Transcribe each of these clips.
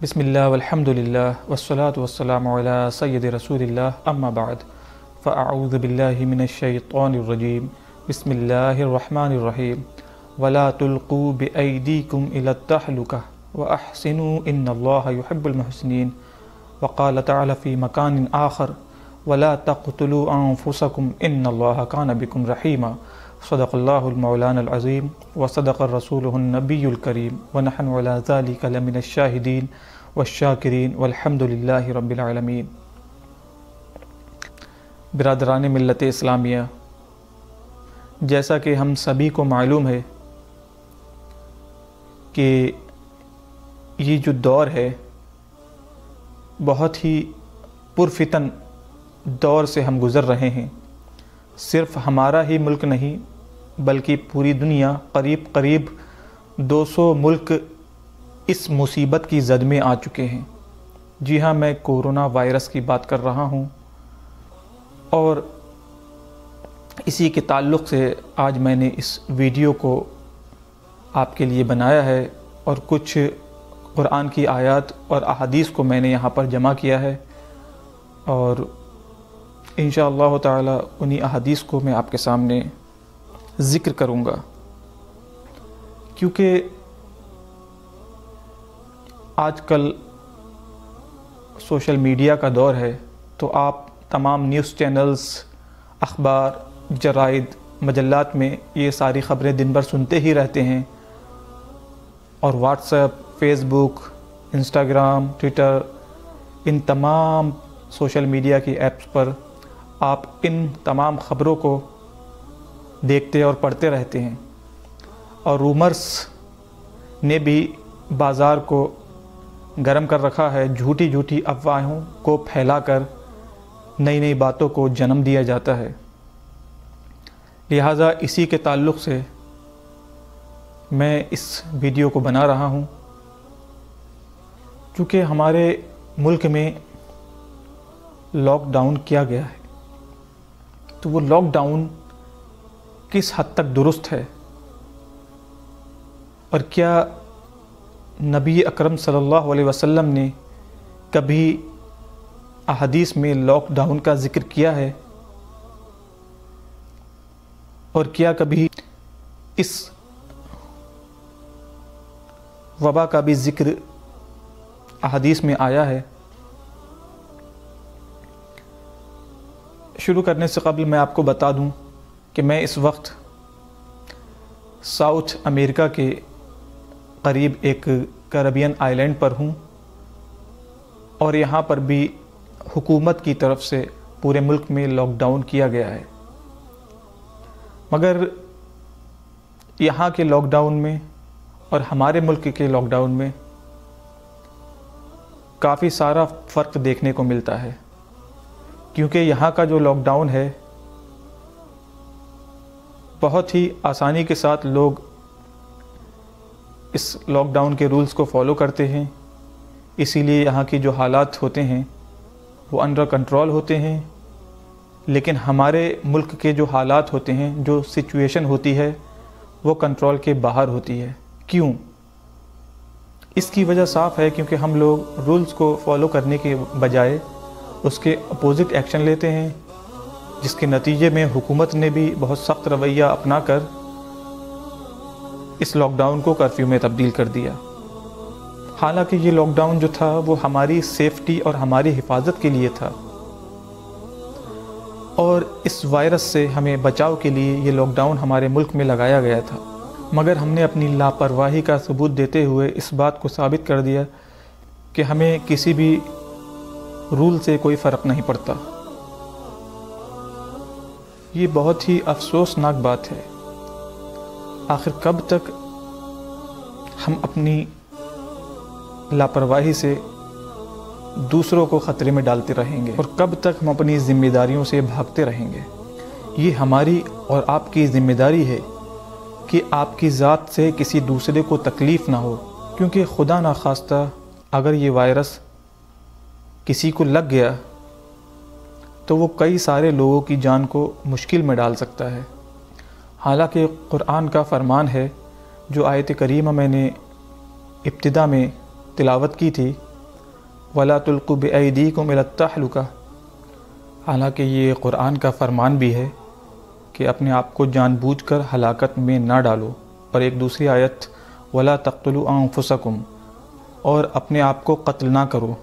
بسم اللہ والحمد للہ والصلاة والسلام علی سید رسول اللہ اما بعد فاعوذ باللہ من الشیطان الرجیم بسم اللہ الرحمن الرحیم ولا تلقوا بأیدیکم الی التہلکہ واحسنوا ان اللہ یحب المحسنین وقال تعالی فی مکان آخر ولا تقتلوا انفسکم ان اللہ کان بکم رحیما صدق اللہ المولانا العظیم وصدق رسولہ النبی الکریم ونحن علی ذلک لمن الشاہدین والشاکرین والحمد للہ رب العالمین۔ برادران ملت اسلامیہ، جیسا کہ ہم سبھی کو معلوم ہے کہ یہ جو دور ہے بہت ہی پرفتن دور سے ہم گزر رہے ہیں۔ صرف ہمارا ہی ملک نہیں بلکہ پوری دنیا، قریب 200 ملک اس مصیبت کی زد میں آ چکے ہیں۔ جی ہاں، میں کورونا وائرس کی بات کر رہا ہوں، اور اسی کے تعلق سے آج میں نے اس ویڈیو کو آپ کے لیے بنایا ہے، اور کچھ قرآن کی آیات اور احادیث کو میں نے یہاں پر جمع کیا ہے، اور انشاءاللہ تعالی انہی احادیث کو میں آپ کے سامنے ذکر کروں گا، کیونکہ آج کل سوشل میڈیا کا دور ہے، تو آپ تمام نیوز چینلز، اخبار، جرائد، مجلات میں یہ ساری خبریں دن بھر سنتے ہی رہتے ہیں، اور واٹس ایپ، فیس بک، انسٹاگرام، ٹویٹر، ان تمام سوشل میڈیا کی ایپس پر آپ ان تمام خبروں کو دیکھتے اور پڑھتے رہتے ہیں، اور رومرز نے بھی بازار کو گرم کر رکھا ہے۔ جھوٹی افواہوں کو پھیلا کر نئی باتوں کو جنم دیا جاتا ہے۔ لہٰذا اسی کے تعلق سے میں اس ویڈیو کو بنا رہا ہوں، چونکہ ہمارے ملک میں لاک ڈاؤن کیا گیا ہے، تو وہ لاک ڈاؤن کس حد تک درست ہے، اور کیا نبی اکرم صلی اللہ علیہ وسلم نے کبھی احادیث میں لاک ڈاؤن کا ذکر کیا ہے، اور کیا کبھی اس وبا کا بھی ذکر احادیث میں آیا ہے؟ شروع کرنے سے قبل میں آپ کو بتا دوں کہ میں اس وقت ساؤتھ امریکہ کے قریب ایک کیریبین آئی لینڈ پر ہوں، اور یہاں پر بھی حکومت کی طرف سے پورے ملک میں لاک ڈاؤن کیا گیا ہے۔ مگر یہاں کے لاک ڈاؤن میں اور ہمارے ملک کے لاک ڈاؤن میں کافی سارا فرق دیکھنے کو ملتا ہے، کیونکہ یہاں کا جو لاک ڈاؤن ہے بہت ہی آسانی کے ساتھ لوگ اس لاک ڈاؤن کے رولز کو فالو کرتے ہیں، اسی لیے یہاں کی جو حالات ہوتے ہیں وہ انڈر کنٹرول ہوتے ہیں۔ لیکن ہمارے ملک کے جو حالات ہوتے ہیں، جو سچویشن ہوتی ہے، وہ کنٹرول کے باہر ہوتی ہے۔ کیوں؟ اس کی وجہ صاف ہے، کیونکہ ہم لوگ رولز کو فالو کرنے کے بجائے اس کے اپوزٹ ایکشن لیتے ہیں، جس کے نتیجے میں حکومت نے بھی بہت سخت رویہ اپنا کر اس لاک ڈاؤن کو کرفیو میں تبدیل کر دیا۔ حالانکہ یہ لاک ڈاؤن جو تھا وہ ہماری سیفٹی اور ہماری حفاظت کے لیے تھا، اور اس وائرس سے ہمیں بچاؤ کے لیے یہ لاک ڈاؤن ہمارے ملک میں لگایا گیا تھا۔ مگر ہم نے اپنی لاپرواہی کا ثبوت دیتے ہوئے اس بات کو ثابت کر دیا کہ ہمیں کسی بھی رول سے کوئی فرق نہیں پڑتا۔ یہ بہت ہی افسوسناک بات ہے۔ آخر کب تک ہم اپنی لاپرواہی سے دوسروں کو خطرے میں ڈالتے رہیں گے، اور کب تک ہم اپنی ذمہ داریوں سے بھاگتے رہیں گے؟ یہ ہماری اور آپ کی ذمہ داری ہے کہ آپ کی ذات سے کسی دوسرے کو تکلیف نہ ہو، کیونکہ خدا نخواستہ اگر یہ وائرس کسی کو لگ گیا تو وہ کئی سارے لوگوں کی جان کو مشکل میں ڈال سکتا ہے۔ حالانکہ قرآن کا فرمان ہے، جو آیت کریمہ میں نے ابتدا میں تلاوت کی تھی ولا تلقوا بأیدیکم الی التہلکہ، حالانکہ یہ قرآن کا فرمان بھی ہے کہ اپنے آپ کو جان بوجھ کر ہلاکت میں نہ ڈالو، اور ایک دوسری آیت ولا تقتلوا انفسکم، اور اپنے آپ کو قتل نہ کرو۔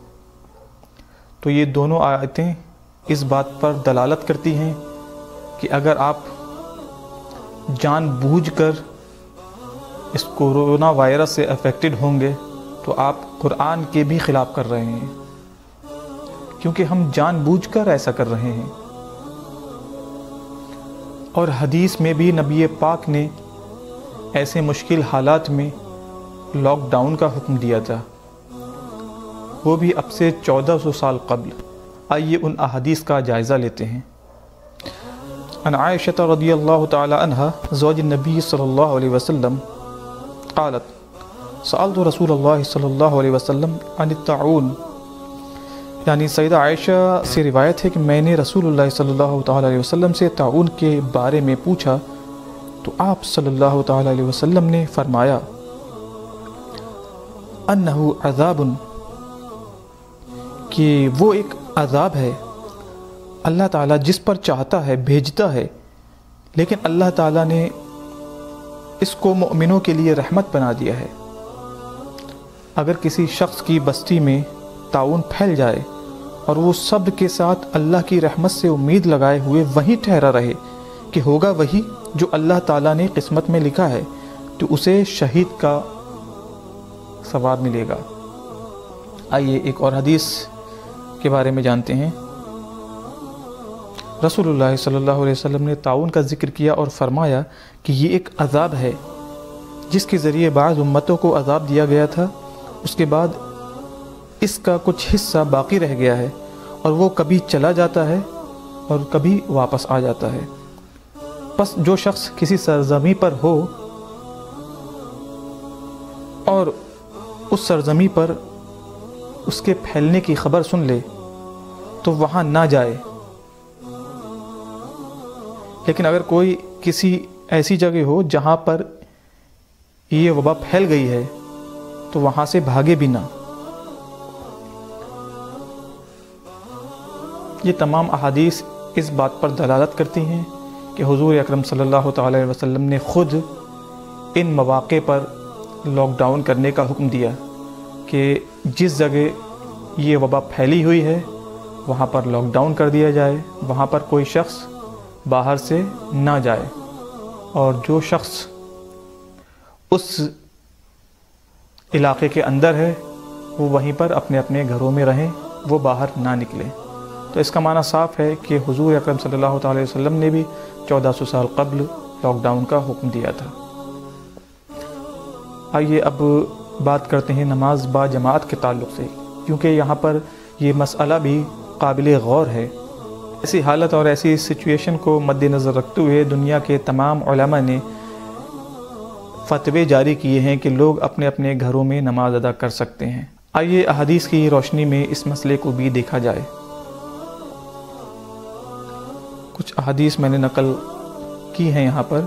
تو یہ دونوں آیتیں اس بات پر دلالت کرتی ہیں کہ اگر آپ جان بوجھ کر اس کورونا وائرس سے افیکٹڈ ہوں گے تو آپ قرآن کے بھی خلاف کر رہے ہیں، کیونکہ ہم جان بوجھ کر ایسا کر رہے ہیں۔ اور حدیث میں بھی نبی پاک نے ایسے مشکل حالات میں لاک ڈاؤن کا حکم دیا تھا، وہ بھی اب سے 1400 سال قبل۔ آئیے ان احادیث کا جائزہ لیتے ہیں۔ عن عائشہ رضی اللہ تعالی عنہ زوج النبی صلی اللہ علیہ وسلم قالت سألت رسول اللہ صلی اللہ علیہ وسلم عن الطاعون، یعنی سیدہ عائشہ سے روایت ہے کہ میں نے رسول اللہ صلی اللہ تعالی علیہ وسلم سے طاعون کے بارے میں پوچھا تو آپ صلی اللہ تعالی علیہ وسلم نے فرمایا انہو عذاب، کہ وہ ایک عذاب ہے، اللہ تعالیٰ جس پر چاہتا ہے بھیجتا ہے، لیکن اللہ تعالیٰ نے اس کو مؤمنوں کے لیے رحمت بنا دیا ہے۔ اگر کسی شخص کی بستی میں طاعون پھیل جائے اور وہ صبر کے ساتھ اللہ کی رحمت سے امید لگائے ہوئے وہیں ٹھہرا رہے کہ ہوگا وہی جو اللہ تعالیٰ نے قسمت میں لکھا ہے، تو اسے شہید کا ثواب ملے گا۔ آئیے ایک اور حدیث کے بارے میں جانتے ہیں۔ رسول اللہ صلی اللہ علیہ وسلم نے طاعون کا ذکر کیا اور فرمایا کہ یہ ایک عذاب ہے جس کے ذریعے بعض امتوں کو عذاب دیا گیا تھا، اس کے بعد اس کا کچھ حصہ باقی رہ گیا ہے، اور وہ کبھی چلا جاتا ہے اور کبھی واپس آ جاتا ہے۔ پس جو شخص کسی سرزمین پر ہو اور اس سرزمین پر اس کے پھیلنے کی خبر سن لے تو وہاں نہ جائے، لیکن اگر کوئی کسی ایسی جگہ ہو جہاں پر یہ وبا پھیل گئی ہے تو وہاں سے بھاگے بھی نہ۔ یہ تمام احادیث اس بات پر دلالت کرتی ہیں کہ حضور اکرم صلی اللہ تعالی علیہ وسلم نے خود ان مواقع پر لاک ڈاؤن کرنے کا حکم دیا کہ جس جگہ یہ وبا پھیلی ہوئی ہے وہاں پر لاک ڈاؤن کر دیا جائے، وہاں پر کوئی شخص باہر سے نہ جائے، اور جو شخص اس علاقے کے اندر ہے وہ وہیں پر اپنے اپنے گھروں میں رہیں، وہ باہر نہ نکلیں۔ تو اس کا معنی صاف ہے کہ حضور اکرم صلی اللہ تعالی وسلم نے بھی 1400 سال قبل لاک ڈاؤن کا حکم دیا تھا۔ آئیے اب بات کرتے ہیں نماز با جماعت کے تعلق سے، کیونکہ یہاں پر یہ مسئلہ بھی قابل غور ہے۔ ایسی حالت اور ایسی سچویشن کو مد نظر رکھتے ہوئے دنیا کے تمام علماء نے فتوے جاری کیے ہیں کہ لوگ اپنے اپنے گھروں میں نماز ادا کر سکتے ہیں۔ آئیے احادیث کی روشنی میں اس مسئلے کو بھی دیکھا جائے۔ کچھ احادیث میں نے نقل کی ہیں یہاں پر،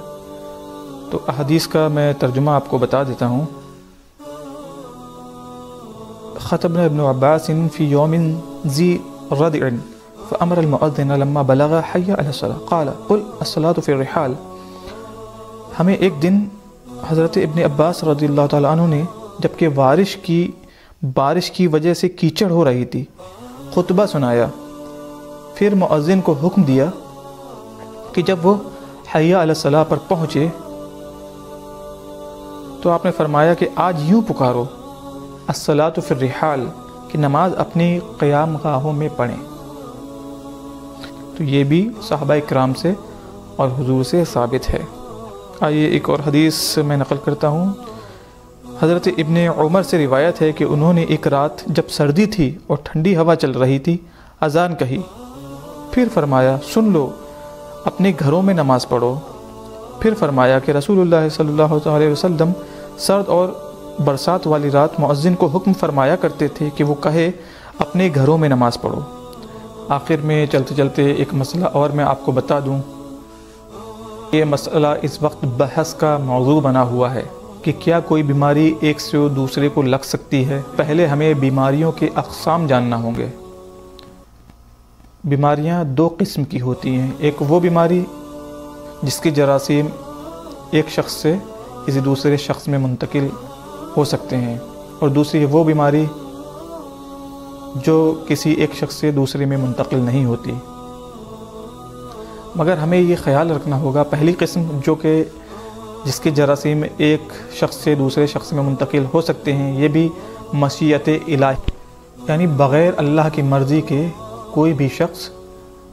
تو احادیث کا میں ترجمہ آپ کو بتا دیتا ہوں۔ خطبنا ابن عباس فی یوم ذی ردع فأمر المؤذن لما بلغ حی علی الصلاۃ قال قل الصلاۃ فی الرحال۔ ہمیں ایک دن حضرت ابن عباس رضی اللہ تعالیٰ عنہ نے جبکہ بارش کی وجہ سے کیچڑ ہو رہی تھی خطبہ سنایا، پھر مؤذن کو حکم دیا کہ جب وہ حی علی الصلاۃ پر پہنچے تو آپ نے فرمایا کہ آج یوں پکارو الصلاۃ فی الرحال، کہ نماز اپنی قیام گاہوں میں پڑھیں۔ تو یہ بھی صحابہ کرام سے اور حضور سے ثابت ہے۔ آئیے ایک اور حدیث میں نقل کرتا ہوں۔ حضرت ابن عمر سے روایت ہے کہ انہوں نے ایک رات جب سردی تھی اور ٹھنڈی ہوا چل رہی تھی اذان کہی، پھر فرمایا سن لو اپنے گھروں میں نماز پڑھو۔ پھر فرمایا کہ رسول اللہ صلی اللہ علیہ وسلم سرد اور برسات والی رات مؤذن کو حکم فرمایا کرتے تھے کہ وہ کہے اپنے گھروں میں نماز پڑھو۔ آخر میں چلتے چلتے ایک مسئلہ اور میں آپ کو بتا دوں، یہ مسئلہ اس وقت بحث کا موضوع بنا ہوا ہے کہ کیا کوئی بیماری ایک سے دوسرے کو لگ سکتی ہے؟ پہلے ہمیں بیماریوں کے اقسام جاننا ہوں گے۔ بیماریاں دو قسم کی ہوتی ہیں، ایک وہ بیماری جس کے جراثیم ایک شخص سے کسی دوسرے شخص میں منتقل ہو سکتے ہیں، اور دوسری وہ بیماری جو کسی ایک شخص سے دوسرے میں منتقل نہیں ہوتی۔ مگر ہمیں یہ خیال رکھنا ہوگا، پہلی قسم جو کہ جس کے جراثیم ایک شخص سے دوسرے شخص میں منتقل ہو سکتے ہیں، یہ بھی مشیت الہی، یعنی بغیر اللہ کی مرضی کے کوئی بھی شخص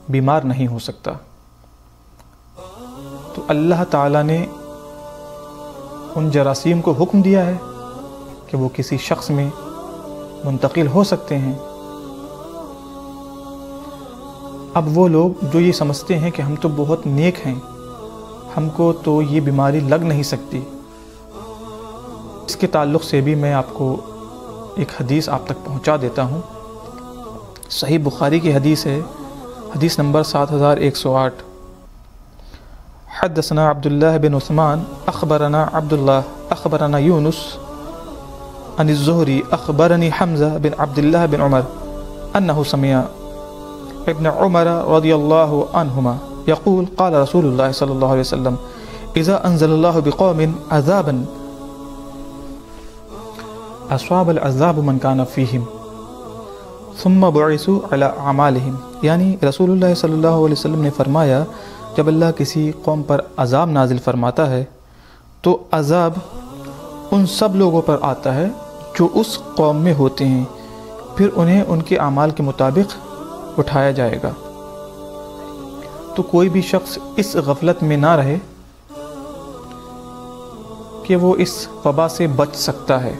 بیمار نہیں ہو سکتا۔ تو اللہ تعالیٰ نے ان جراثیم کو حکم دیا ہے کہ وہ کسی شخص میں منتقل ہو سکتے ہیں۔ اب وہ لوگ جو یہ سمجھتے ہیں کہ ہم تو بہت نیک ہیں، ہم کو تو یہ بیماری لگ نہیں سکتی، اس کے تعلق سے بھی میں آپ کو ایک حدیث آپ تک پہنچا دیتا ہوں۔ صحیح بخاری کی حدیث ہے، حدیث نمبر 7108۔ حدثنا عبداللہ بن عثمان اخبرنا عبداللہ اخبرنا یونس عن الزہری اخبرنی حمزہ بن عبداللہ بن عمر انہ سمع ابن عمر رضی اللہ عنہما یقول قال رسول اللہ صلی اللہ علیہ وسلم اذا انزل اللہ بقوم عذابا اصاب العذاب من کان فیہم ثم بعثوا علی اعمالہم، یعنی رسول اللہ صلی اللہ علیہ وسلم نے فرمایا جب اللہ کسی قوم پر عذاب نازل فرماتا ہے تو عذاب ان سب لوگوں پر آتا ہے جو اس قوم میں ہوتے ہیں، پھر انہیں ان کے اعمال کے مطابق اٹھایا جائے گا۔ تو کوئی بھی شخص اس غفلت میں نہ رہے کہ وہ اس وبا سے بچ سکتا ہے۔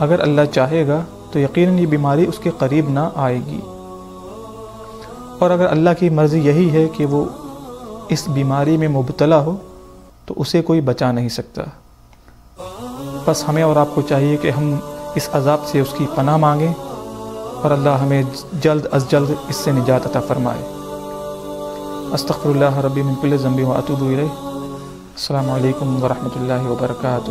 اگر اللہ چاہے گا تو یقیناً یہ بیماری اس کے قریب نہ آئے گی، اور اگر اللہ کی مرضی یہی ہے کہ وہ اس بیماری میں مبتلا ہو تو اسے کوئی بچا نہیں سکتا۔ بس ہمیں اور آپ کو چاہیے کہ ہم اس عذاب سے اس کی پناہ مانگیں، اور اللہ ہمیں جلد از جلد اس سے نجات عطا فرمائے۔ استغفر اللہ ربی من کل ذنب و اتوب الیہ۔ السلام علیکم ورحمۃ اللہ وبرکاتہ۔